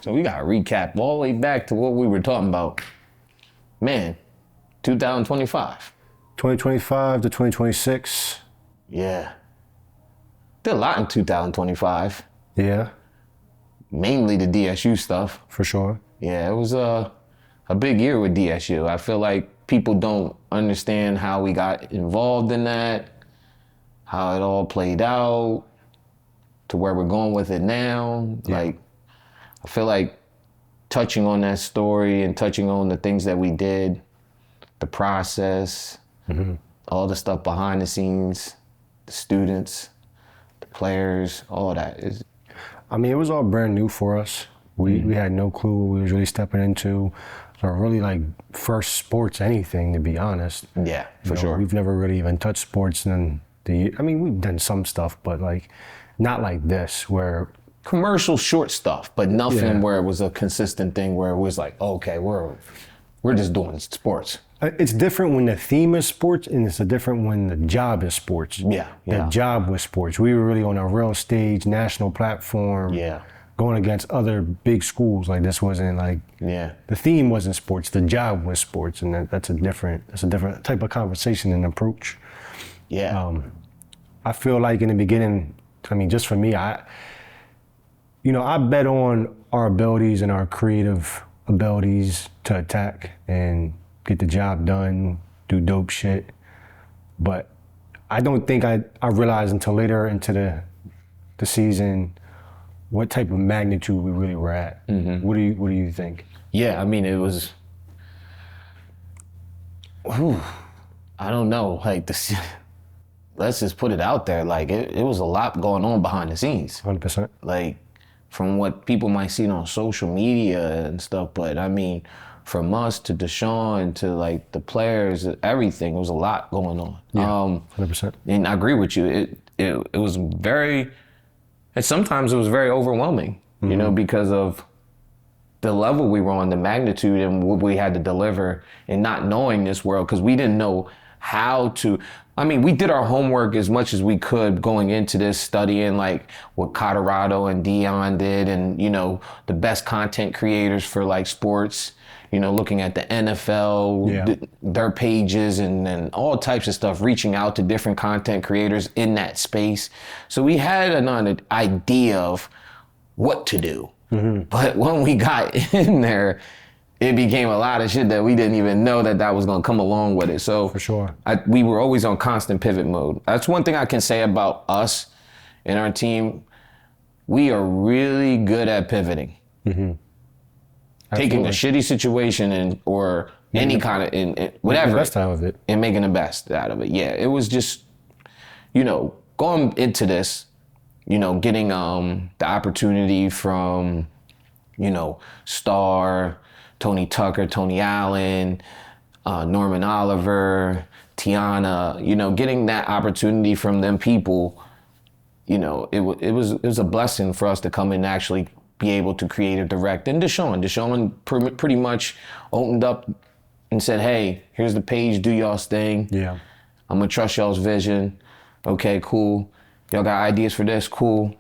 So we got to recap all the way back to what we were talking about. Man, 2025. 2025 to 2026. Yeah. Did a lot in 2025. Yeah. Mainly the DSU stuff. For sure. Yeah, it was a big year with DSU. I feel like people don't understand how we got involved in that, how it all played out, to where we're going with it now. Yeah. Like, I feel like touching on that story and touching on the things that we did, the process, all the stuff behind the scenes, the students, the players, all that is. I mean, it was all brand new for us. We had no clue what we was really stepping into, or really like first sports anything, to be honest. Yeah, for sure. We've never really even touched sports I mean, we've done some stuff, but like not like this where commercial short stuff, but nothing where it was a consistent thing where it was like, okay, we're just doing sports. It's different when the theme is sports, and it's different when the job is sports. Yeah. The job was sports. We were really on a real stage, national platform. Yeah. Going against other big schools. Like this wasn't like, the theme wasn't sports, the job was sports, and that's a different type of conversation and approach. Yeah. I feel like in the beginning, I mean, just for me, I bet on our abilities and our creative abilities to attack and get the job done, do dope shit. But I don't think I realized until later into the season what type of magnitude we really were at. What do you think? Yeah, I mean, it was, I don't know, like this. Let's just put it out there. Like it was a lot going on behind the scenes. 100%. Like from what people might see on social media and stuff, but I mean, from us to Deshaun to like the players, everything, was a lot going on. Yeah, 100%. And I agree with you. It was very, and sometimes it was very overwhelming, you know, because of the level we were on, the magnitude and what we had to deliver, and not knowing this world, because we didn't know how to. I mean, we did our homework as much as we could going into this, studying like what Colorado and Dion did, and, you know, the best content creators for like sports, you know, looking at the NFL, their pages and all types of stuff, reaching out to different content creators in that space. So we had an idea of what to do. But when we got in there, it became a lot of shit that we didn't even know that was going to come along with it. So for sure, we were always on constant pivot mode. That's one thing I can say about us and our team. We are really good at pivoting. Taking a shitty situation or any kind of, whatever, the best out of it, and making the best out of it. Yeah, it was just, you know, going into this, you know, getting the opportunity from, you know, Star, Tony Tucker, Tony Allen, Norman Oliver, Tiana, you know, getting that opportunity from them people, you know, it was a blessing for us to come in and actually be able to create or direct. And Deshaun pretty much opened up and said, hey, here's the page, do y'all's thing. Yeah. I'm gonna trust y'all's vision. Okay, cool. Y'all got ideas for this? Cool.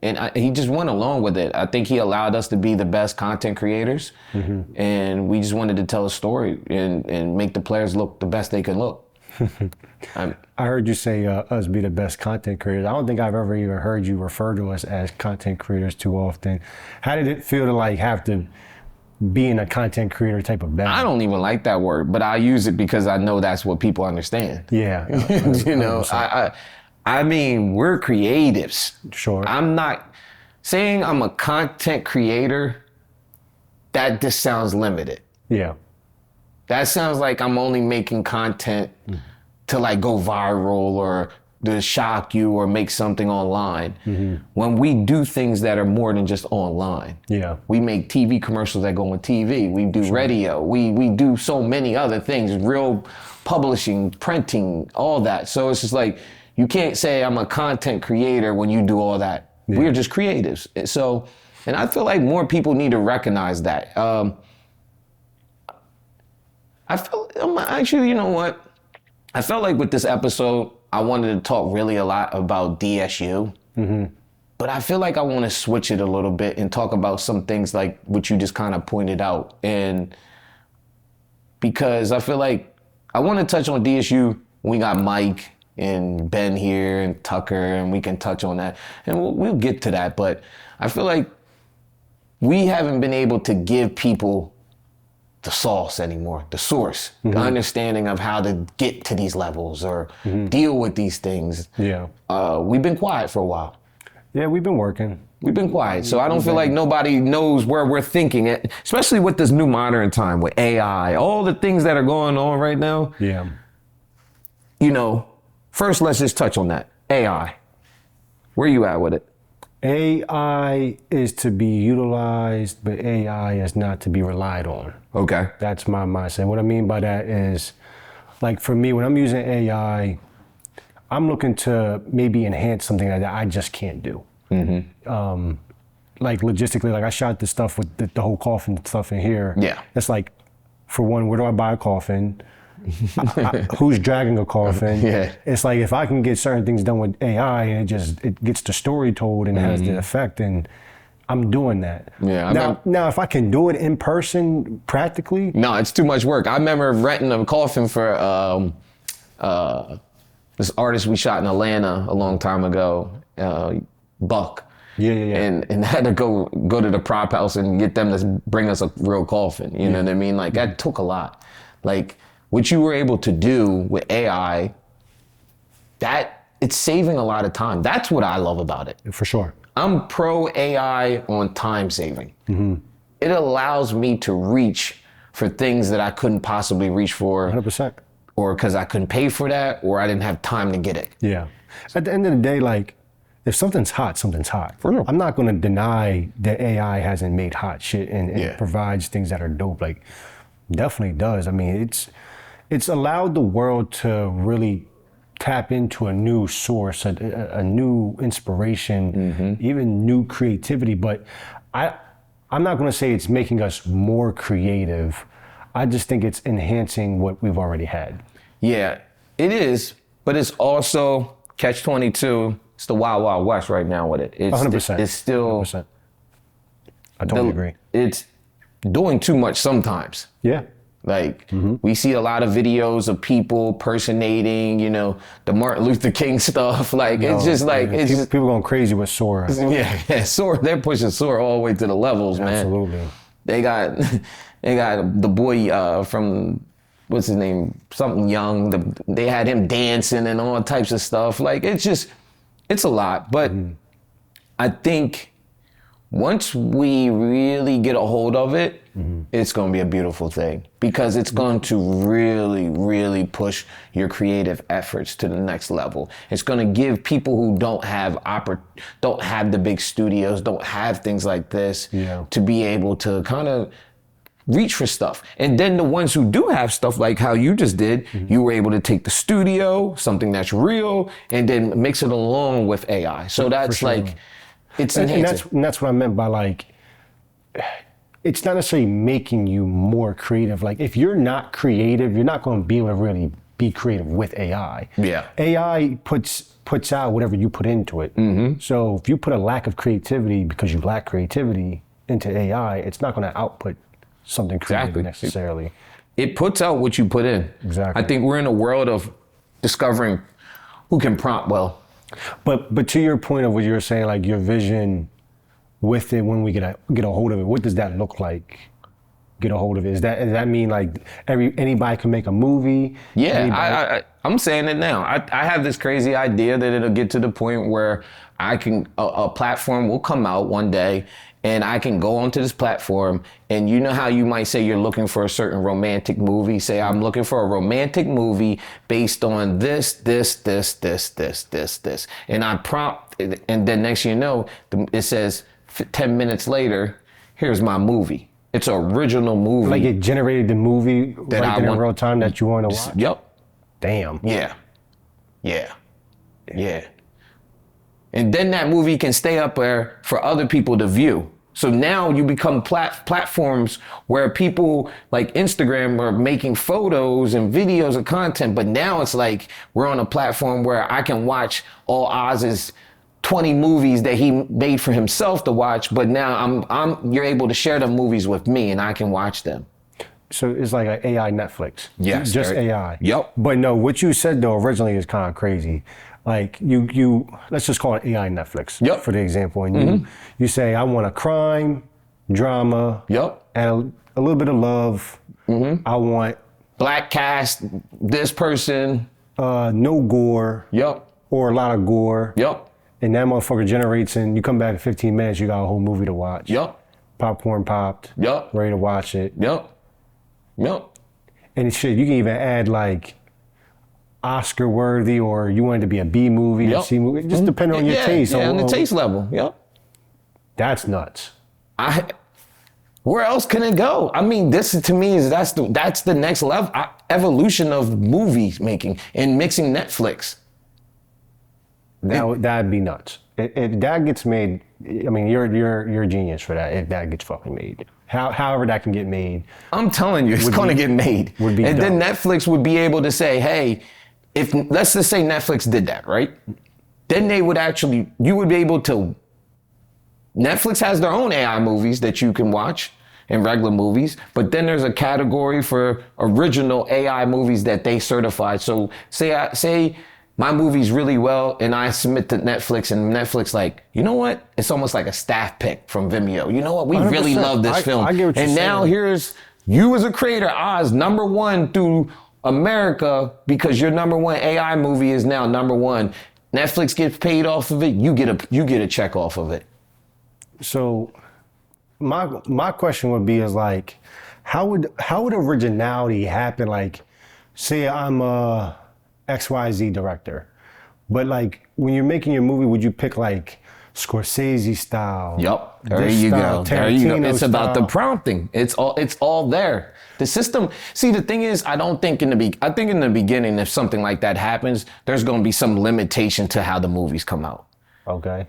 And he just went along with it. I think he allowed us to be the best content creators, and we just wanted to tell a story and make the players look the best they can look. I heard you say us be the best content creators. I don't think I've ever even heard you refer to us as content creators too often. How did it feel to like have to be in a content creator type of bag? I don't even like that word, but I use it because I know that's what people understand. Yeah. You know, I mean, we're creatives. Sure. I'm not saying I'm a content creator. That just sounds limited. Yeah. That sounds like I'm only making content to like go viral or to shock you or make something online. When we do things that are more than just online. Yeah. We make TV commercials that go on TV. We do radio. We do so many other things, real publishing, printing, all that. So it's just like, you can't say I'm a content creator when you do all that. Yeah. We're just creatives. So, and I feel like more people need to recognize that. Actually, you know what? I felt like with this episode, I wanted to talk really a lot about DSU, But I feel like I want to switch it a little bit and talk about some things like what you just kind of pointed out. And because I feel like I want to touch on DSU. We got Mike and Ben here and Tucker, and we can touch on that. And we'll get to that. But I feel like we haven't been able to give people the sauce anymore, the source, the understanding of how to get to these levels or deal with these things. Yeah. We've been quiet for a while. Yeah, we've been working. We've been quiet. So I don't feel like nobody knows where we're thinking it, especially with this new modern time with AI, all the things that are going on right now. Yeah. You know, first let's just touch on that. AI. Where you at with it? AI is to be utilized, but AI is not to be relied on. Okay. That's my mindset. What I mean by that is, like for me, when I'm using AI, I'm looking to maybe enhance something that I just can't do. Like logistically, like I shot the stuff with the whole coffin stuff in here. Yeah. It's like, for one, where do I buy a coffin? Who's dragging a coffin? Yeah. It's like if I can get certain things done with AI and it gets the story told and has the effect, and I'm doing that. Yeah. Now, if I can do it in person, practically. No, it's too much work. I remember renting a coffin for this artist we shot in Atlanta a long time ago, Buck. Yeah. And I had to go to the prop house and get them to bring us a real coffin. You know what I mean? Like that took a lot. Like what you were able to do with AI, that it's saving a lot of time. That's what I love about it. For sure. I'm pro AI on time saving. It allows me to reach for things that I couldn't possibly reach for. 100%. Or because I couldn't pay for that, or I didn't have time to get it. Yeah. At the end of the day, like, if something's hot, something's hot. For real. I'm not going to deny that AI hasn't made hot shit and provides things that are dope. Like, definitely does. I mean, it's allowed the world to really tap into a new source, a new inspiration, even new creativity. But I'm not going to say it's making us more creative. I just think it's enhancing what we've already had. Yeah, it is, but it's also catch-22. It's the wild, wild west right now with it. It's 100%. It's still. 100%. I totally agree. It's doing too much sometimes. Yeah. Like we see a lot of videos of people personating, you know, the Martin Luther King stuff. Like it's just like it's just, people going crazy with Sora. Yeah, Sora. They're pushing Sora all the way to the levels, man. Absolutely. They got the boy from what's his name, something Young. They had him dancing and all types of stuff. Like it's a lot. But I think once we really get a hold of it, it's going to be a beautiful thing because it's going to really, really push your creative efforts to the next level. It's going to give people who don't have the big studios, don't have things like this, to be able to kind of reach for stuff. And then the ones who do have stuff like how you just did, you were able to take the studio, something that's real, and then mix it along with AI. So that's like, it's enhancing. And that's what I meant by like, it's not necessarily making you more creative. Like if you're not creative, you're not going to be able to really be creative with AI. Yeah. AI puts out whatever you put into it. So if you put a lack of creativity because you lack creativity into AI, it's not going to output something creative necessarily. It puts out what you put in. Exactly. I think we're in a world of discovering who can prompt well. But to your point of what you were saying, like your vision with it when we get a hold of it, what does that look like? Get a hold of it. Does that mean like anybody can make a movie? Yeah, I'm saying it now. I have this crazy idea that it'll get to the point where I can a platform will come out one day and I can go onto this platform and you know how you might say you're looking for a certain romantic movie. Say I'm looking for a romantic movie based on this. And I prompt and then next you know, it says 10 minutes later, here's my movie. It's an original movie. Like it generated the movie right in real time that you want to watch? Yep. Damn. Yeah. And then that movie can stay up there for other people to view. So now you become platforms where people like Instagram are making photos and videos of content, but now it's like we're on a platform where I can watch all Oz's 20 movies that he made for himself to watch, but now you're able to share the movies with me and I can watch them. So it's like an AI Netflix. Yes. Just AI. Yep. But no, what you said though originally is kind of crazy. Like you let's just call it AI Netflix. Yep. For the example. And you say, I want a crime, drama. Yep. And a little bit of love. I want Black cast, this person. no gore. Yep. Or a lot of gore. Yep. And that motherfucker generates, and you come back in 15 minutes, you got a whole movie to watch. Yep. Popcorn popped. Yep. Ready to watch it. Yep. Yep. And shit, you can even add like Oscar worthy, or you want it to be a B movie, Yep. a C movie, just depending on your taste. Yeah, on the taste level. Yep. That's nuts. Where else can it go? I mean, this to me is that's the next level evolution of movie making and mixing Netflix. That'd be nuts. If that gets made, I mean, you're a genius for that. If that gets fucking made, however that can get made, I'm telling you, it's going to get made. Would be and dope. then Netflix would be able to say, hey, if let's just say Netflix did that, right? Then they would you would be able to. Netflix has their own AI movies that you can watch and regular movies, but then there's a category for original AI movies that they certified. So say my movie's really well and I submit to Netflix and Netflix like, you know what? It's almost like a staff pick from Vimeo. You know what? We really 100%. love this film. I get what you're and now saying. here's you as a creator, Oz, #1 through America because your #1 AI movie is now #1. Netflix gets paid off of it. You get a check off of it. So my question would be is like, how would originality happen? Like, say I'm a XYZ director, but like when you're making your movie, would you pick like Scorsese style? Yep. There you go. It's about the prompting. It's all there. The system. See, the thing is, I think in the beginning, if something like that happens, there's going to be some limitation to how the movies come out. Okay.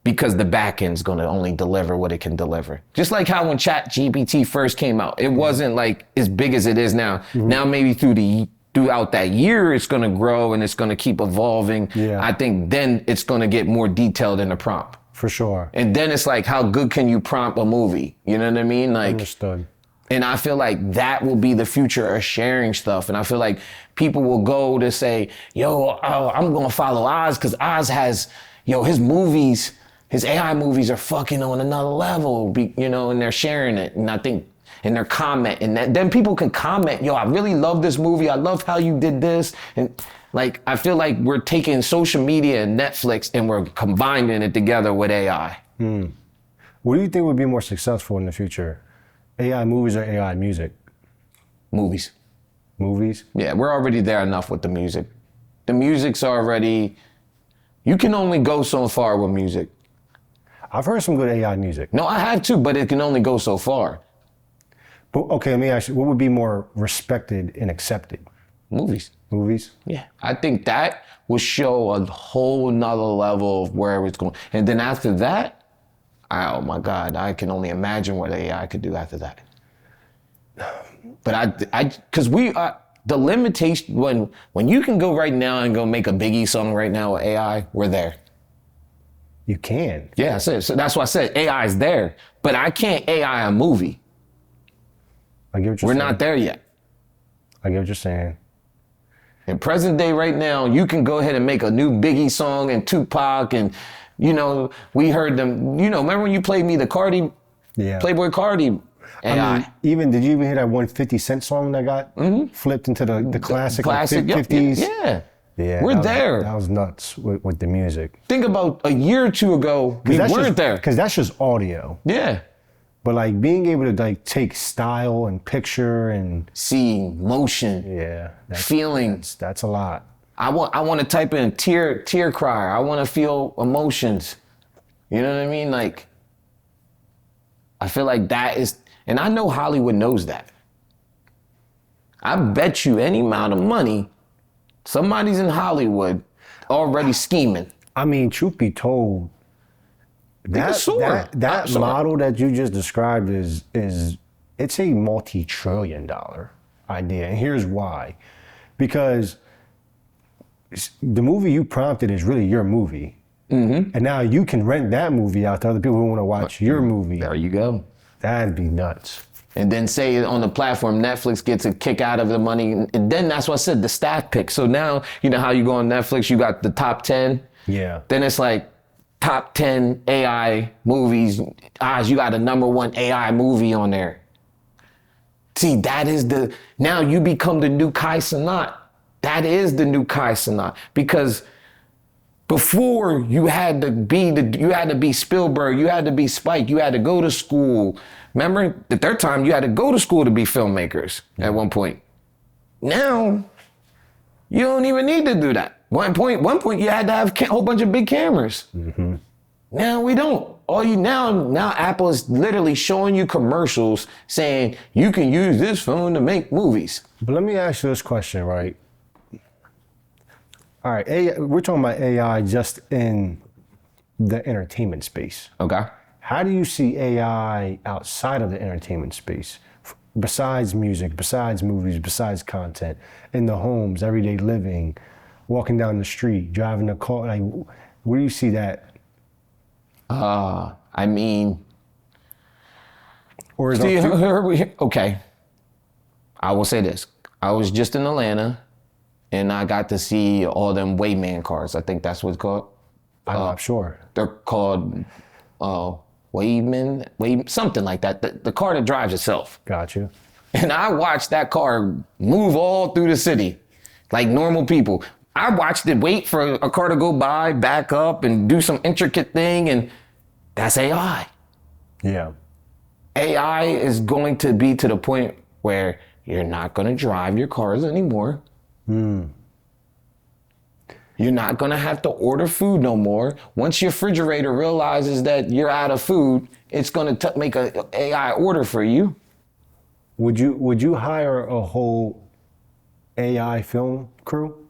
Because the back end's going to only deliver what it can deliver. Just like how when ChatGPT first came out, it wasn't like as big as it is now. Now maybe throughout that year, it's going to grow and it's going to keep evolving. Yeah. I think then it's going to get more detailed in the prompt. For sure. And then it's like, how good can you prompt a movie? You know what I mean? Like, understood. And I feel like that will be the future of sharing stuff. And I feel like people will go to say, I'm going to follow Oz because Oz has, his AI movies are fucking on another level, and they're sharing it. And I think, and they're commenting. And then people can comment, I really love this movie. I love how you did this. And like, I feel like we're taking social media and Netflix and we're combining it together with AI. What do you think would be more successful in the future? AI movies or AI music? Movies. Movies? Yeah, we're already there enough with the music. The music's already, you can only go so far with music. I've heard some good AI music. No, I have too, but it can only go so far. But okay, let me ask you, what would be more respected and accepted? Movies. Movies? Yeah. I think that will show a whole nother level of where it's going. And then after that, oh my God, I can only imagine what AI could do after that. But because the limitation, when you can go right now and go make a Biggie song right now with AI, we're there. You can. Yeah, that's it. So that's why I said AI is there, but I can't AI a movie. I get what you're We're saying. not there yet. I get what you're saying. In present day right now, you can go ahead and make a new Biggie song and Tupac and, we heard them, remember when you played me the Cardi, Playboy Cardi AI? Did you even hear that 150 Cent song that got flipped into the classic 50s? Yeah. Yeah, We're there. That was nuts with the music. Think about a year or two ago, we weren't there. Because that's just audio. Yeah. But like being able to like take style and picture and seeing motion, feelings. That's a lot. I want to type in tear crier. I want to feel emotions. You know what I mean? Like, I feel like that is, and I know Hollywood knows that. I bet you any amount of money, somebody's in Hollywood already scheming. I mean, truth be told, that model that you just described is it's a multi-trillion-dollar idea. And here's why. Because the movie you prompted is really your movie. And now you can rent that movie out to other people who want to watch your movie. There you go. That'd be nuts. And then say on the platform, Netflix gets a kick out of the money. And then that's what I said, the stack pick. So now, you know how you go on Netflix, you got the top 10. Yeah. Then it's like top 10 AI movies. You got a #1 AI movie on there. See, that is now you become the new Kai Cenat. That is the new Kai Cenat. Because before you had to be Spielberg, you had to be Spike, you had to go to school. Remember, at their time, you had to go to school to be filmmakers at one point. Now, you don't even need to do that. One point, you had to have a whole bunch of big cameras. Mm-hmm. Now we don't. Now Apple is literally showing you commercials saying you can use this phone to make movies. But let me ask you this question, right? All right, we're talking about AI just in the entertainment space. Okay. How do you see AI outside of the entertainment space? Besides music, besides movies, besides content, in the homes, everyday living, walking down the street, driving a car, like, where do you see that? I mean, or is okay. I will say this. I was just in Atlanta and I got to see all them Wayman cars. I think that's what it's called. I'm not sure. They're called Wayman, something like that. The car that drives itself. Got you. And I watched that car move all through the city like normal people. I watched it wait for a car to go by, back up, and do some intricate thing, and that's AI. Yeah. AI is going to be to the point where you're not going to drive your cars anymore. You're not going to have to order food no more. Once your refrigerator realizes that you're out of food, it's going to make an AI order for you. Would you hire a whole AI film crew?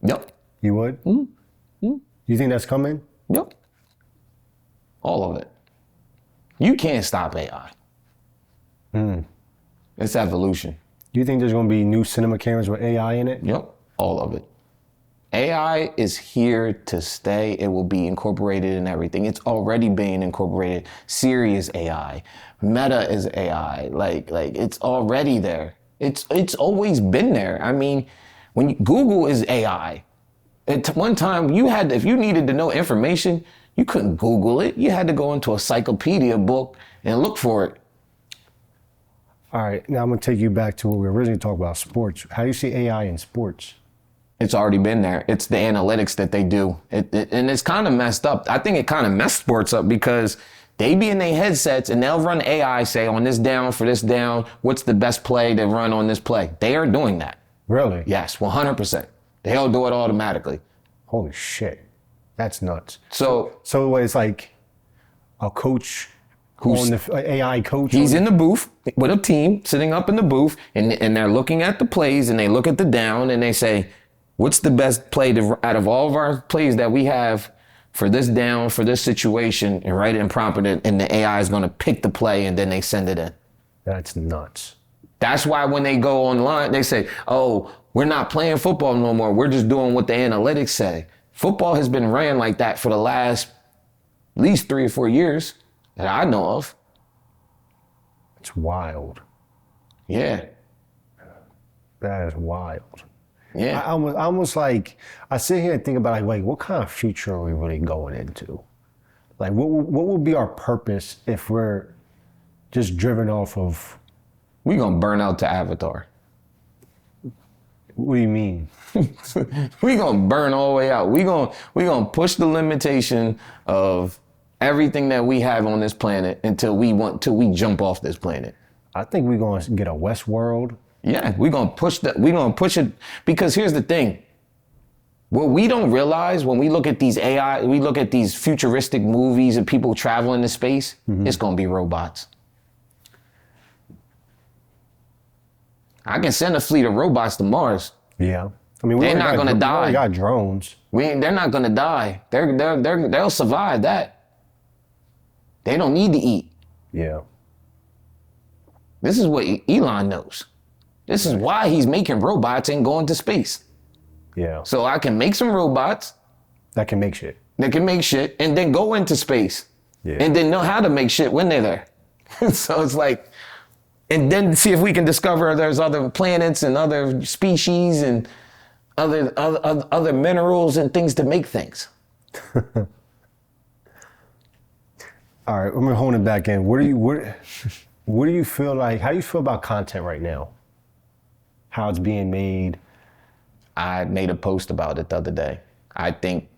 Yep. You would? Mm-hmm. You think that's coming? Yep. All of it. You can't stop AI. It's evolution. Do you think there's going to be new cinema cameras with AI in it? Yep. All of it. AI is here to stay. It will be incorporated in everything. It's already being incorporated. Siri is AI. Meta is AI. Like it's already there. It's always been there. I mean, Google is AI. At one time, if you needed to know information, you couldn't Google it. You had to go into a encyclopedia book and look for it. All right, now I'm gonna take you back to what we originally talked about, sports. How do you see AI in sports? It's already been there. It's the analytics that they do. And it's kind of messed up. I think it kind of messed sports up because they be in their headsets and they'll run AI, say on this down, for this down, what's the best play to run on this play? They are doing that. Really? Yes, 100%. They'll do it automatically. Holy shit. That's nuts. So it's like a coach, who's on the AI coach. He's in the booth with a team sitting up in the booth and they're looking at the plays and they look at the down and they say, what's the best play out of all of our plays that we have for this down, for this situation, and write it and prompt it, and the AI is going to pick the play and then they send it in. That's nuts. That's why when they go online, they say, oh, we're not playing football no more. We're just doing what the analytics say. Football has been ran like that for the last at least 3 or 4 years that I know of. It's wild. Yeah. That is wild. Yeah. I almost like, I sit here and think about like what kind of future are we really going into? Like what will be our purpose if we're just driven off of? We're going to burn out to Avatar. What do you mean? We're going to burn all the way out. We're going to push the limitation of everything that we have on this planet until we jump off this planet. I think we're going to get a Westworld. Yeah, we're going to push it because here's the thing. What we don't realize when we look at these AI, we look at these futuristic movies and people traveling in space, it's going to be robots. I can send a fleet of robots to Mars. Yeah. I mean, they're not going to die. We got drones. They're not going to die. They'll survive that. They don't need to eat. Yeah. This is what Elon knows. This is why he's making robots and going to space. Yeah. So I can make some robots. That can make shit. that can make shit and then go into space and then know how to make shit when they're there. So it's like, and then see if we can discover there's other planets and other species and other minerals and things to make things. All right, I'm gonna hone it back in. What do you feel like? How do you feel about content right now? How it's being made? I made a post about it the other day. I think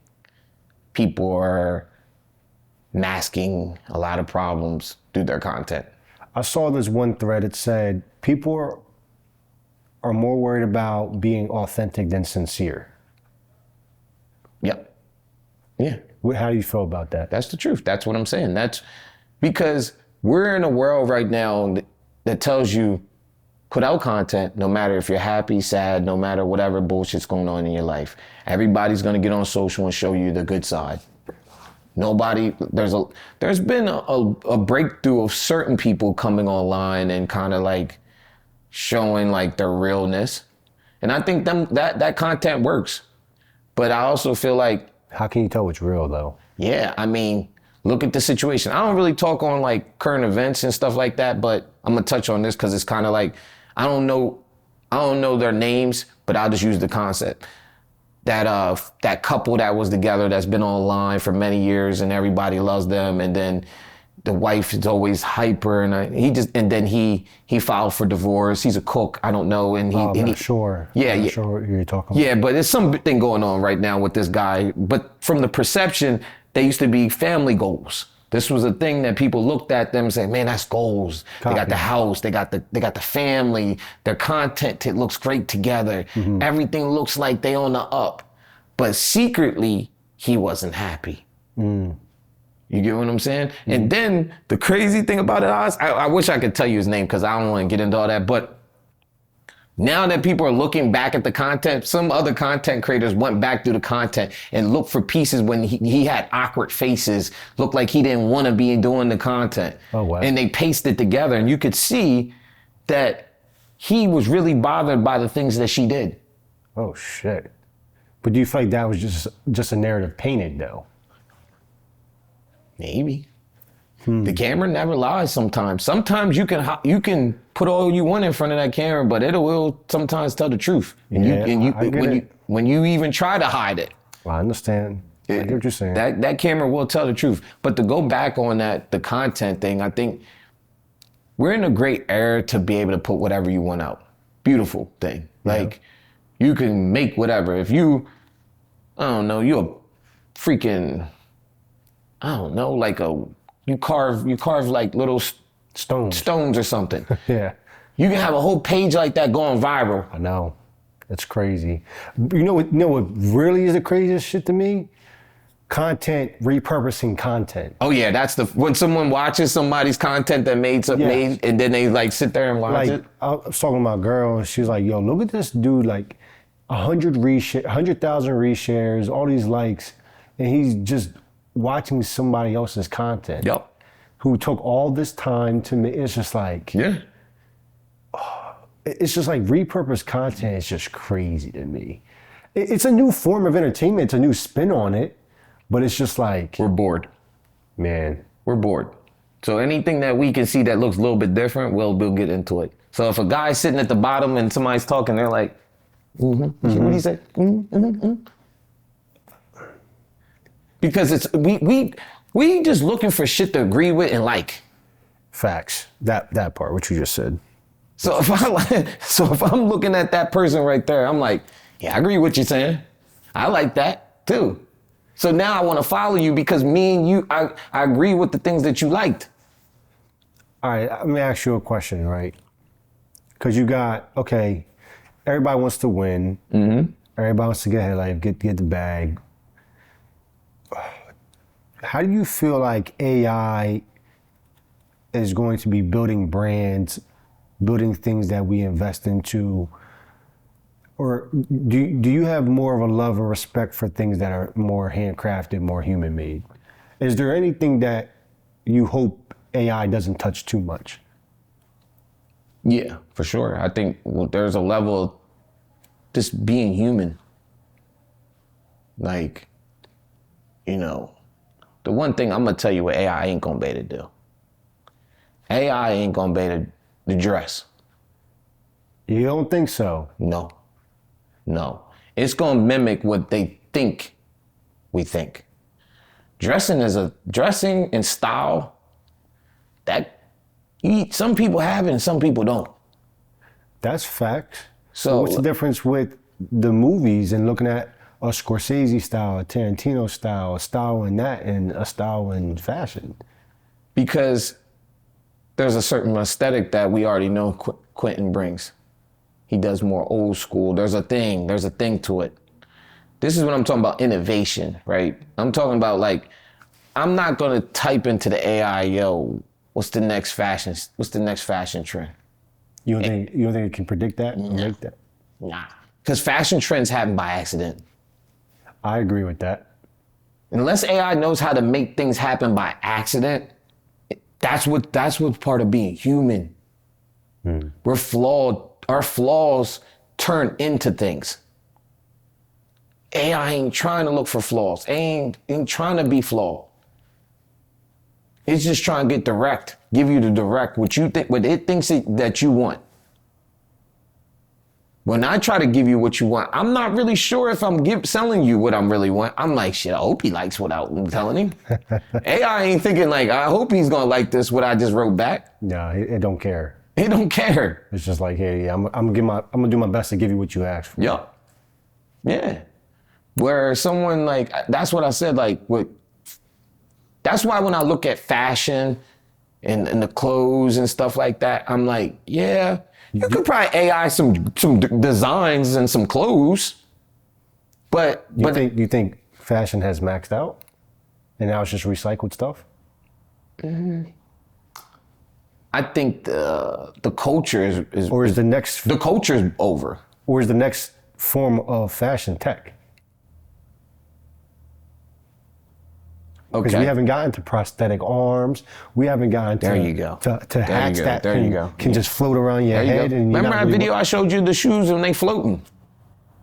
people are masking a lot of problems through their content. I saw this one thread. It said people are more worried about being authentic than sincere. Yep. Yeah. How do you feel about that? That's the truth. That's what I'm saying. That's because we're in a world right now that tells you put out content, no matter if you're happy, sad, no matter whatever bullshit's going on in your life. Everybody's going to get on social and show you the good side. Nobody, there's been a breakthrough of certain people coming online and kind of like showing like their realness. And I think that content works. But I also feel like, how can you tell what's real though? Yeah, I mean, look at the situation. I don't really talk on like current events and stuff like that, but I'm gonna touch on this because it's kind of like, I don't know their names, but I'll just use the concept. That couple that was together that's been online for many years and everybody loves them, and then the wife is always hyper, and then he filed for divorce. He's a cook, I don't know, and I'm not sure. Yeah, I'm yeah. not sure what you're talking about. Yeah, but there's something going on right now with this guy. But from the perception, they used to be family goals. This was a thing that people looked at them and said, man, that's goals. They got the house, they got the family, their content looks great together. Mm-hmm. Everything looks like they on the up. But secretly, he wasn't happy. Mm. You get what I'm saying? Mm-hmm. And then the crazy thing about it, I wish I could tell you his name because I don't want to get into all that, but now that people are looking back at the content, some other content creators went back through the content and looked for pieces when he had awkward faces, looked like he didn't want to be doing the content. Oh, wow. And they pasted together, and you could see that he was really bothered by the things that she did. Oh, shit. But do you feel like that was just a narrative painted, though? Maybe. The camera never lies sometimes. Sometimes you can put all you want in front of that camera, but it will sometimes tell the truth. And when you even try to hide it. Well, I understand. I get what you're saying. That camera will tell the truth. But to go back on the content thing, I think we're in a great era to be able to put whatever you want out. Beautiful thing. Like, you can make whatever. If you, I don't know, you're a freaking, I don't know, like you carve like little stones or something. Yeah. You can have a whole page like that going viral. I know. It's crazy. You know what really is the craziest shit to me? Repurposing content. Oh yeah, that's when someone watches somebody's content that made and then they like sit there and watch it. I was talking to my girl, and she's like, yo, look at this dude, like 100,000 reshares, all these likes, and he's just watching somebody else's content. Yep. Who took all this time to make. It's just like, yeah. It's just like repurposed content is just crazy to me. It's a new form of entertainment. It's a new spin on it, but it's just like, we're bored. Man. We're bored. So anything that we can see that looks a little bit different, we'll get into it. So if a guy's sitting at the bottom and somebody's talking, they're like, what do you say? Because it's we just looking for shit to agree with and like. Facts. That part, what you just said. So if I'm looking at that person right there, I'm like, yeah, I agree with what you're saying. I like that too. So now I want to follow you because me and you, I agree with the things that you liked. All right, let me ask you a question, right? Because you got, okay, everybody wants to win. Mm-hmm. Everybody wants to get ahead, like get the bag. How do you feel like AI is going to be building brands, building things that we invest into? Or do you have more of a love and respect for things that are more handcrafted, more human-made? Is there anything that you hope AI doesn't touch too much? Yeah, for sure. I think there's a level of just being human. Like, the one thing I'm gonna tell you what AI ain't gonna be able to do. AI ain't gonna be able to dress. You don't think so? No. It's gonna mimic what they think we think. Dressing and style that some people have it and some people don't. That's fact. So what's the difference with the movies and looking at a Scorsese style, a Tarantino style, a style in that, and a style in fashion? Because there's a certain aesthetic that we already know Quentin brings. He does more old school. There's a thing to it. This is what I'm talking about, innovation, right? I'm talking about like, I'm not gonna type into the AI, yo, what's the next fashion trend? You don't think it can predict that? Nah. Make that? Nah. Because fashion trends happen by accident. I agree with that. Unless AI knows how to make things happen by accident, that's what's part of being human. We're flawed. Our flaws turn into things. AI ain't trying to look for flaws. Ain't trying to be flawed. It's just trying to get direct, give you the direct, what it thinks that you want. When I try to give you what you want, I'm not really sure if I'm selling you what I really want. I'm like, shit, I hope he likes what I'm telling him. AI ain't thinking like, I hope he's gonna like this, what I just wrote back. No, it don't care. It don't care. It's just like, hey, I'm gonna do my best to give you what you asked for. Yup. Yeah. Where someone like, that's what I said, like, that's why when I look at fashion and the clothes and stuff like that, I'm like, yeah, you could probably AI some designs and some clothes, but you think fashion has maxed out, and now it's just recycled stuff? I think the culture is Or is the next the culture's over. Or is the next form of fashion tech? Because Okay. we haven't gotten to prosthetic arms. We haven't gotten There you go. to hats that can just float around your There you head. go. And Remember that video I showed you, the shoes and they floating?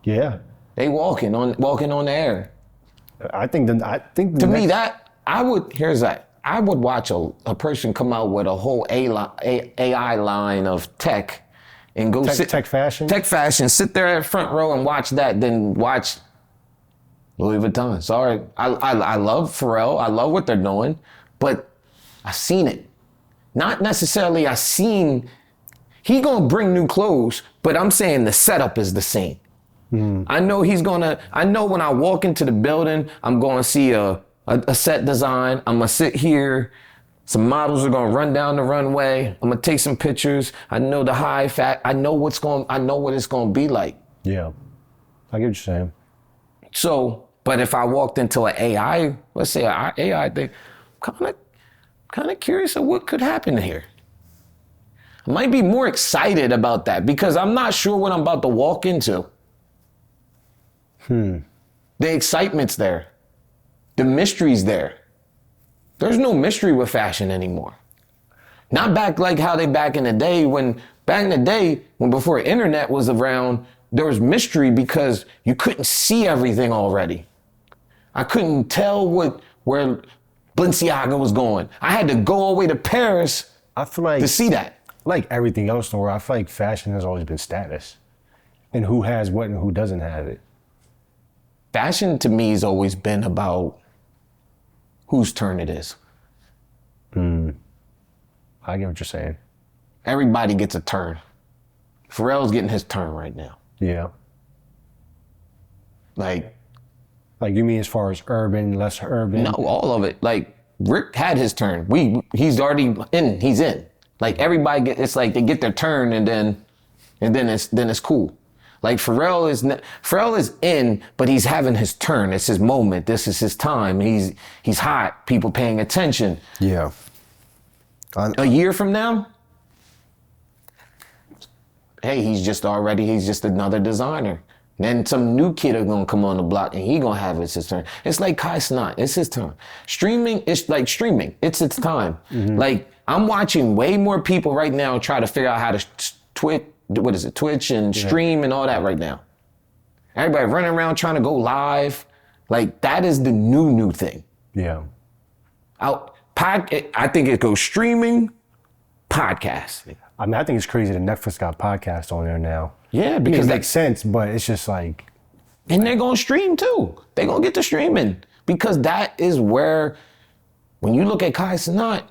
Yeah. They walking on the air. I think To me, I would watch a person come out with a whole AI line of tech and go tech fashion. Tech fashion, sit there at front row and watch that, then watch Louis Vuitton. Sorry, I love Pharrell. I love what they're doing, but I've seen it. Not necessarily he gonna bring new clothes, but I'm saying the setup is the same. I know when I walk into the building, I'm gonna see a set design. I'm gonna sit here. Some models are gonna run down the runway. I'm gonna take some pictures. I know the I know what it's gonna be like. Yeah. I get what you're saying. So, but if I walked into an AI, let's say an AI thing, kind of curious of what could happen here. I might be more excited about that because I'm not sure what I'm about to walk into. The excitement's there. The mystery's there. There's no mystery with fashion anymore. Not back like how they back in the day when before internet was around, there was mystery because you couldn't see everything already. I couldn't tell where Balenciaga was going. I had to go all the way to Paris to see that. Like everything else in the world, I feel like fashion has always been status. And who has what and who doesn't have it. Fashion to me has always been about whose turn it is. I get what you're saying. Everybody gets a turn. Pharrell's getting his turn right now. Yeah. Like you mean as far as urban, less urban? No, all of it. Like Rick had his turn. He's already in. He's in. Like everybody it's like they get their turn and then it's cool. Like Pharrell is in, but he's having his turn. It's his moment. This is his time. He's hot. People paying attention. Yeah. A year from now, hey, he's just another designer. Then some new kid are gonna come on the block and he gonna have his turn. It's like Kai Cenat, it's his turn. Streaming, it's like streaming, it's its time. Like I'm watching way more people right now try to figure out how to Twitch and stream and all that right now. Everybody running around trying to go live. Like that is the new thing. Yeah. I think it goes streaming, podcasting. I mean, I think it's crazy that Netflix got podcasts on there now. Yeah, because it makes sense, but it's just like. And they're gonna stream too. They're gonna get to streaming because that is where, when you look at Kai Cenat,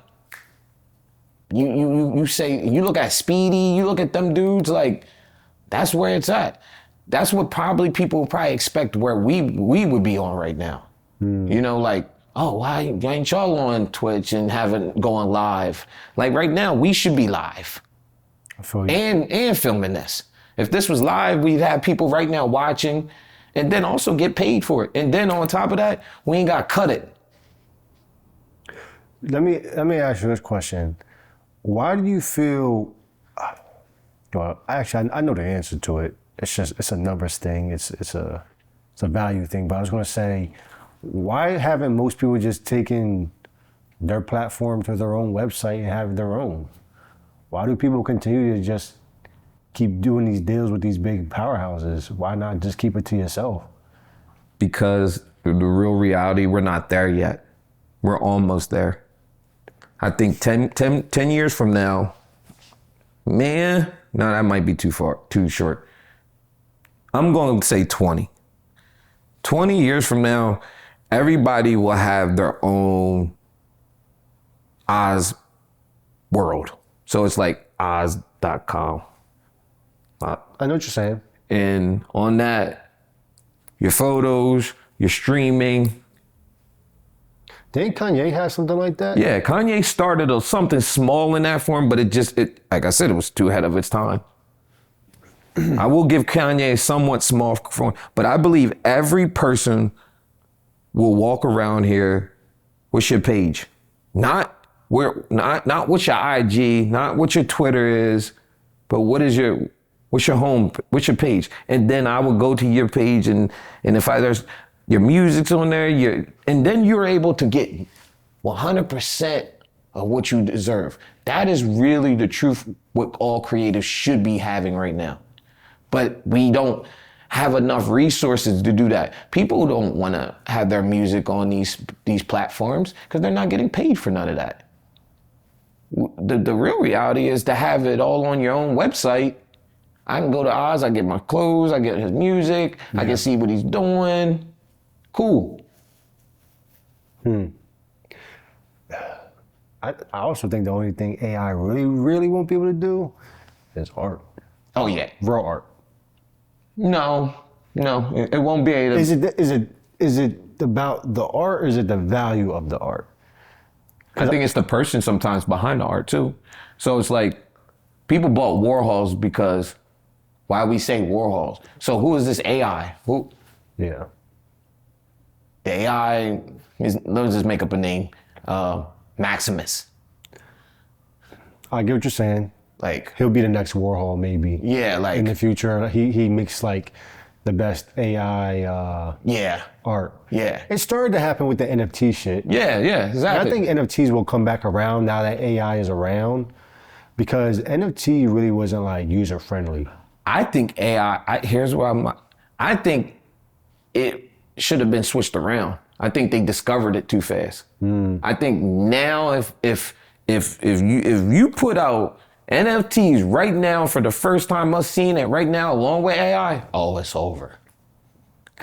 you say, you look at Speedy, you look at them dudes, like that's where it's at. That's what probably people would probably expect where we would be on right now. You know, like, oh, why ain't y'all on Twitch and going live? Like right now, we should be live. I feel you. And filming this. If this was live, we'd have people right now watching and then also get paid for it. And then on top of that, we ain't got to cut it. Let me ask you this question. Why do you feel, well, actually, I know the answer to it. It's a numbers thing. It's a value thing. But I was going to say, why haven't most people just taken their platform to their own website and have their own? Why do people continue to just keep doing these deals with these big powerhouses? Why not just keep it to yourself? Because the real reality, we're not there yet. We're almost there. I think 10 years from now, man, no, that might be too short. I'm going to say 20. 20 years from now, everybody will have their own Oz world. So it's like Oz.com. I know what you're saying. And on that, your photos, your streaming. Didn't Kanye have something like that? Yeah, Kanye started something small in that form, but it like I said, it was too ahead of its time. I will give Kanye a somewhat small form, but I believe every person will walk around here with your page. Not what your IG, not what your Twitter is, but what's your home, what's your page? And then I will go to your page and if there's your music's on there, and then you're able to get 100% of what you deserve. That is really the truth, what all creatives should be having right now. But we don't have enough resources to do that. People don't want to have their music on these platforms because they're not getting paid for none of that. The real reality is to have it all on your own website. I can go to Oz, I get my clothes, I get his music, I can see what he's doing. Cool. I also think the only thing AI really won't be able to do is art. Oh yeah. Raw art. No, it won't be able to. Is it about the art or is it the value of the art? I think it's the person sometimes behind the art too. So it's like people bought Warhols because why we say Warhols? So who is this AI? Who? Yeah. The AI is, let's just make up a name. Maximus. I get what you're saying. Like He'll be the next Warhol, maybe. Yeah, like in the future, he makes like the best AI art. Yeah. It started to happen with the NFT shit. Yeah, exactly. And I think NFTs will come back around now that AI is around, because NFT really wasn't like user friendly. I think AI. Here's where I think it should have been switched around. I think they discovered it too fast. I think now if you put out NFTs right now for the first time, us seeing it right now along with AI, oh, it's over.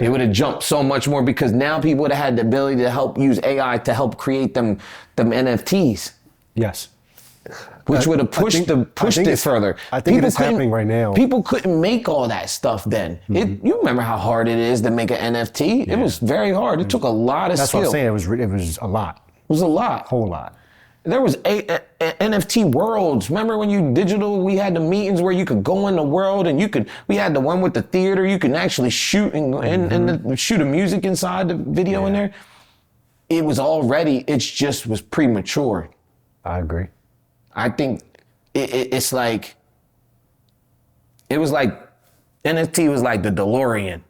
It would have jumped so much more because now people would have had the ability to help use AI to help create them NFTs. Yes. Which would have pushed it further. I think it's happening right now. People couldn't make all that stuff then. You remember how hard it is to make an NFT? Yeah. It was very hard. It took a lot of skill. That's what I'm saying. It was a lot. It was a lot. Whole lot. There was NFT worlds. Remember when we had the meetings where you could go in the world and we had the one with the theater, you can actually shoot and shoot a music inside the video in there. It was already, it just was premature. I agree. I think it's like, it was like, NFT was like the DeLorean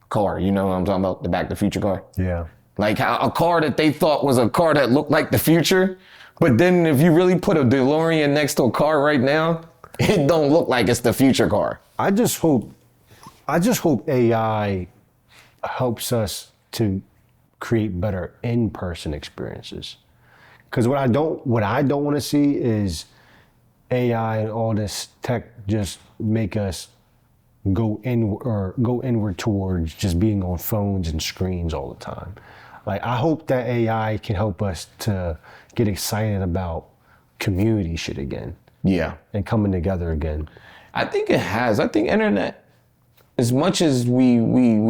car. You know what I'm talking about? The Back to the Future car. Yeah. Like how a car that they thought was a car that looked like the future, but then if you really put a DeLorean next to a car right now, it don't look like it's the future car. I just hope AI helps us to create better in-person experiences. Because what I don't want to see is AI and all this tech just make us go inward towards just being on phones and screens all the time. Like, I hope that AI can help us to get excited about community shit again. Yeah. And coming together again. I think it has. I think internet, as much as we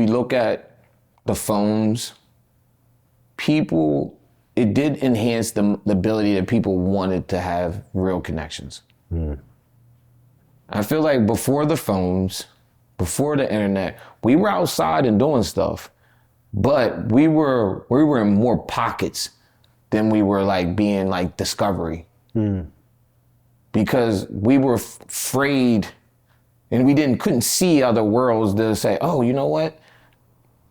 look at the phones, it did enhance the ability that people wanted to have real connections. I feel like before the phones, before the internet, we were outside and doing stuff, but we were in more pockets than we were like being like discovery. Because we were afraid and we couldn't see other worlds to say, oh, you know what?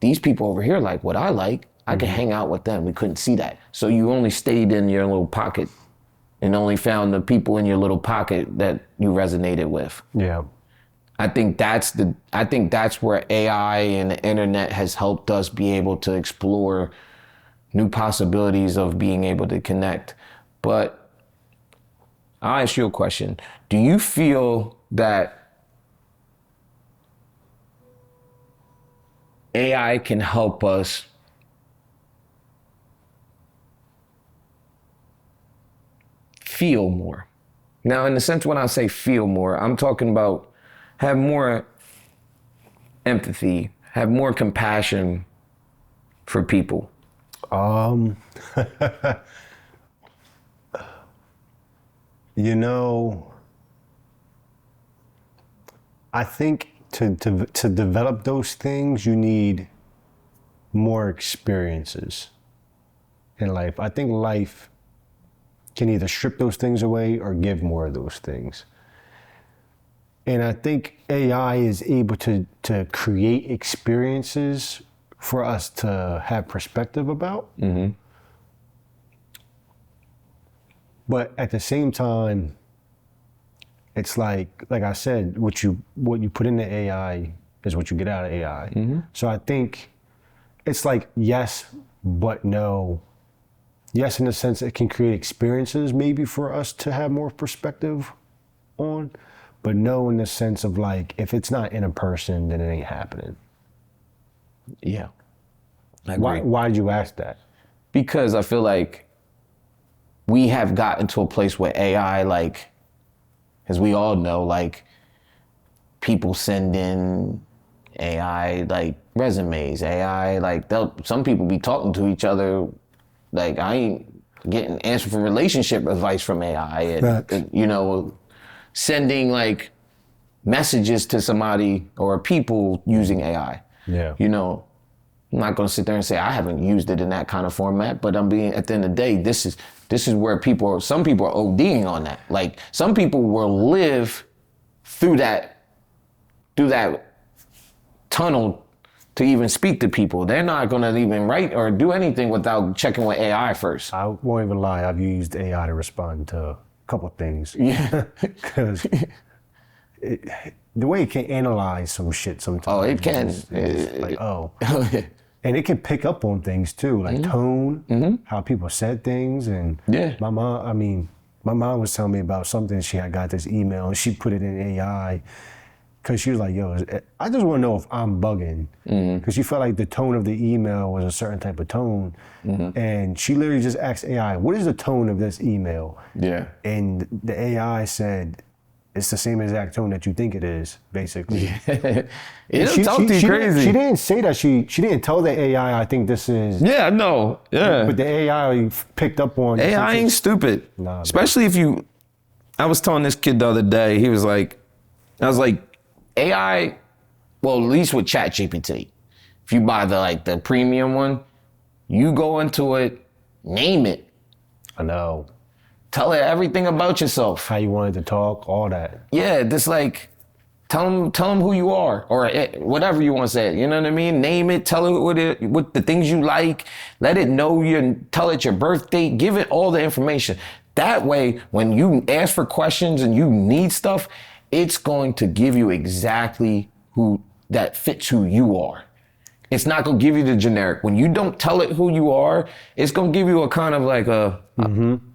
These people over here like what I like. I can hang out with them. We couldn't see that. So you only stayed in your little pocket and only found the people in your little pocket that you resonated with. Yeah. I think that's where AI and the internet has helped us be able to explore new possibilities of being able to connect. But I'll ask you a question. Do you feel that AI can help us feel more? Now, in the sense when I say feel more, I'm talking about have more empathy, have more compassion for people. You know, I think to develop those things, you need more experiences in life. I think life can either strip those things away or give more of those things. And I think AI is able to create experiences for us to have perspective about. But at the same time, it's like I said, what you put into AI is what you get out of AI. So I think it's like yes, but no. Yes, in the sense it can create experiences maybe for us to have more perspective on, but no in the sense of like, if it's not in a person, then it ain't happening. Yeah. I agree. Why did you ask that? Because I feel like we have gotten to a place where AI, like, as we all know, like, people send in AI, like, resumes, AI, like, some people be talking to each other. Like, I ain't getting answer for relationship advice from AI and you know, sending like messages to somebody or people using AI. Yeah. You know, I'm not gonna sit there and say I haven't used it in that kind of format, but at the end of the day, this is where some people are ODing on that. Like, some people will live through that tunnel to even speak to people. They're not gonna even write or do anything without checking with AI first. I won't even lie, I've used AI to respond to a couple of things. Yeah. Because the way it can analyze some shit sometimes. Oh, it can. It's like, oh. And it can pick up on things too, like tone, how people said things. And my mom was telling me about something. She had got this email and she put it in AI. Cause she was like, yo, I just wanna know if I'm bugging. Cause she felt like the tone of the email was a certain type of tone. And she literally just asked AI, what is the tone of this email? Yeah. And the AI said, it's the same exact tone that you think it is, basically. It'll talk to you crazy. She didn't say that. She didn't tell the AI, I think this is. Yeah, no, yeah. But the AI picked up on. AI ain't stupid. Nah, especially if you, I was telling this kid the other day, I was like, AI, well, at least with ChatGPT, if you buy the premium one, you go into it, name it. I know. Tell it everything about yourself. How you wanted to talk, all that. Yeah, just like, tell them who you are, or whatever you want to say. You know what I mean? Name it, tell it what the things you like, let it know tell it your birth date, give it all the information. That way, when you ask for questions and you need stuff, it's going to give you exactly that fits who you are. It's not gonna give you the generic. When you don't tell it who you are, it's gonna give you a kind of like a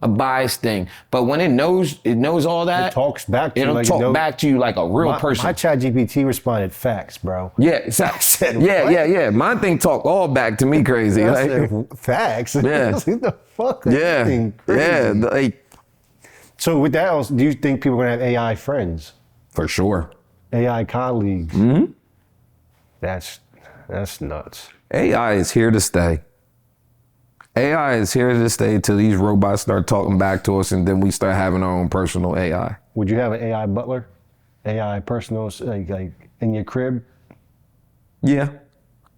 biased thing. But when it knows all that, It talks back to you it'll like talk it knows- back to you like a real person. My ChatGPT responded facts, bro. Yeah, said, yeah, what? yeah. My thing talk all back to me crazy. I Like, said, facts. Yeah. What the fuck? yeah, Crazy. yeah. Like, So with that, do you think people are gonna have AI friends, for sure. AI colleagues? Mm-hmm. That's nuts. AI is here to stay. AI is here to stay till these robots start talking back to us, and then we start having our own personal AI. Would you have an AI butler, AI personal, like in your crib? Yeah.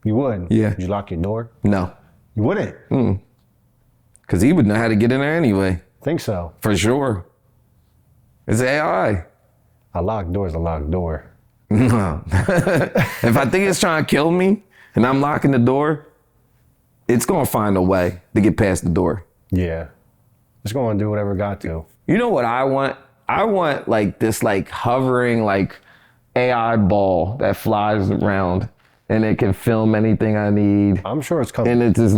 You would. Yeah. Would you lock your door? No. You wouldn't. Because he would know how to get in there anyway. Think so. For sure. It's AI. A locked door is a locked door. No. If I think it's trying to kill me and I'm locking the door, it's going to find a way to get past the door. Yeah. It's going to do whatever it got to. You know what I want? I want like this like hovering like AI ball that flies around and it can film anything I need. I'm sure it's coming. And it just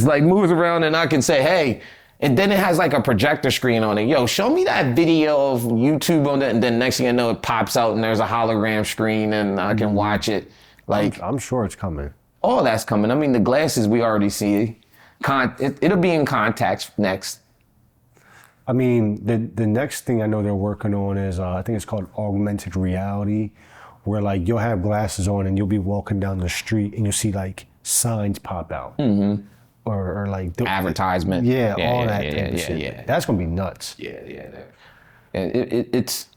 like moves around and I can say, hey, and then it has like a projector screen on it. Yo, show me that video of YouTube on it. And then next thing I know, it pops out and there's a hologram screen and I can watch it. Like, I'm sure it's coming. all that's coming. I mean, the glasses we already see. It'll be in contacts next. I mean, the next thing I know they're working on is, I think it's called augmented reality, where like you'll have glasses on and you'll be walking down the street and you'll see like signs pop out. Mm-hmm. Or like Advertisement. Yeah, all that type of shit. Yeah. That's gonna be nuts. Yeah. And it's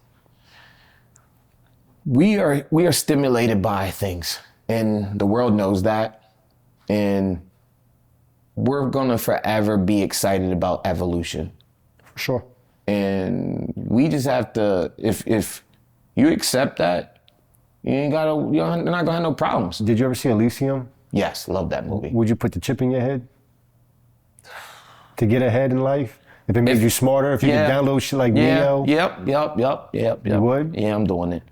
we are stimulated by things, and the world knows that, and we're gonna forever be excited about evolution. For sure. And we just have to, if you accept that, you're not gonna have no problems. Did you ever see Elysium? Yes, love that movie. Would you put the chip in your head to get ahead in life? If it made you smarter, if you could download shit like Neo? Yep. You would? Yeah, I'm doing it.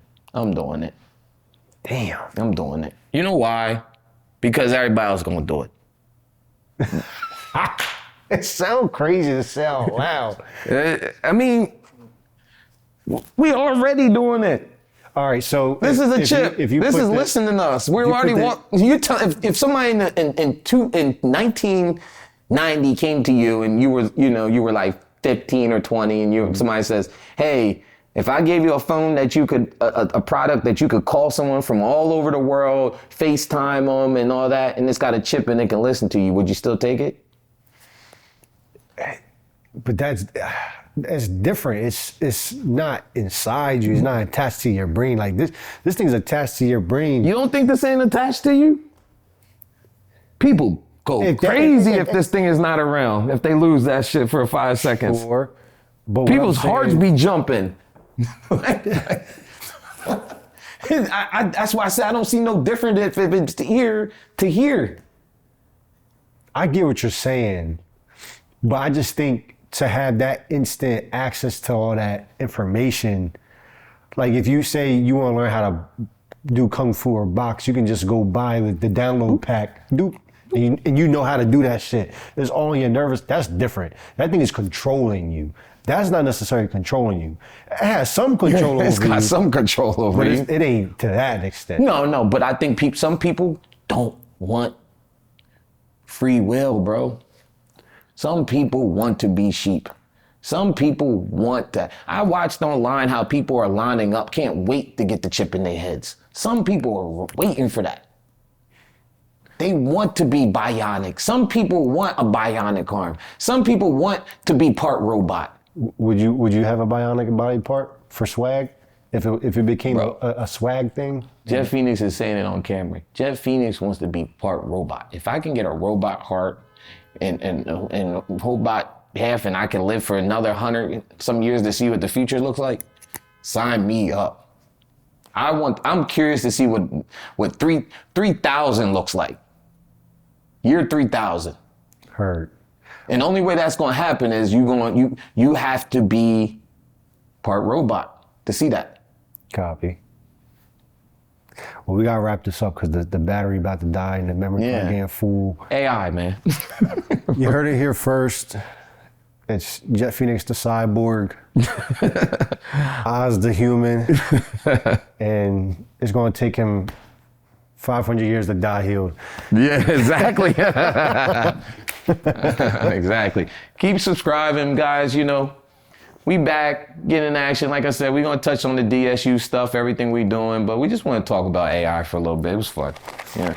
Damn. I'm doing it. You know why? Because everybody else gonna do it. It sounds crazy to say out loud. I mean, we already doing it. All right, so This is a chip. This is listening to us. We already want you. If somebody in 1990 came to you and you were like 15 or 20, and somebody says, "Hey, if I gave you a phone that you could a product that you could call someone from all over the world, FaceTime them and all that, and it's got a chip and it can listen to you, would you still take it?" But that's different. It's not inside you. It's not attached to your brain. Like this thing's attached to your brain. You don't think this ain't attached to you? People go crazy if this thing is not around. If they lose that shit for 5 seconds, Sure. But people's hearts be jumping. That's why I said I don't see no different if it's ear to hear. I get what you're saying, but I just think to have that instant access to all that information, like if you say you want to learn how to do kung fu or box, you can just go buy the download pack, and you know how to do that shit. It's all in your nervous. That's different. That thing is controlling you. That's not necessarily controlling you. It has some control over you. It's got some control over you. But it ain't to that extent. No, but I think some people don't want free will, bro. Some people want to be sheep. Some people want that. I watched online how people are lining up, can't wait to get the chip in their heads. Some people are waiting for that. They want to be bionic. Some people want a bionic arm. Some people want to be part robot. Would you have a bionic body part for swag? If it became a swag thing? Jeff Phynx is saying it on camera. Jeff Phynx wants to be part robot. If I can get a robot heart and robot half, and I can live for another 100 some years to see what the future looks like, sign me up. I'm curious to see what 3000 looks like. Year 3000. Heard. And the only way that's gonna happen is you have to be part robot to see that. Copy. Well, we gotta wrap this up because the battery about to die and the memory card getting full. AI, man. You heard it here first. It's Jet Phynx the cyborg, Oz the human, and it's gonna take him 500 years to die healed. Yeah, exactly. Exactly. Keep subscribing, guys. You know, we back, get in action. Like I said, we're gonna touch on the DSU stuff, everything we doing, but we just want to talk about AI for a little bit. It was fun. Yeah.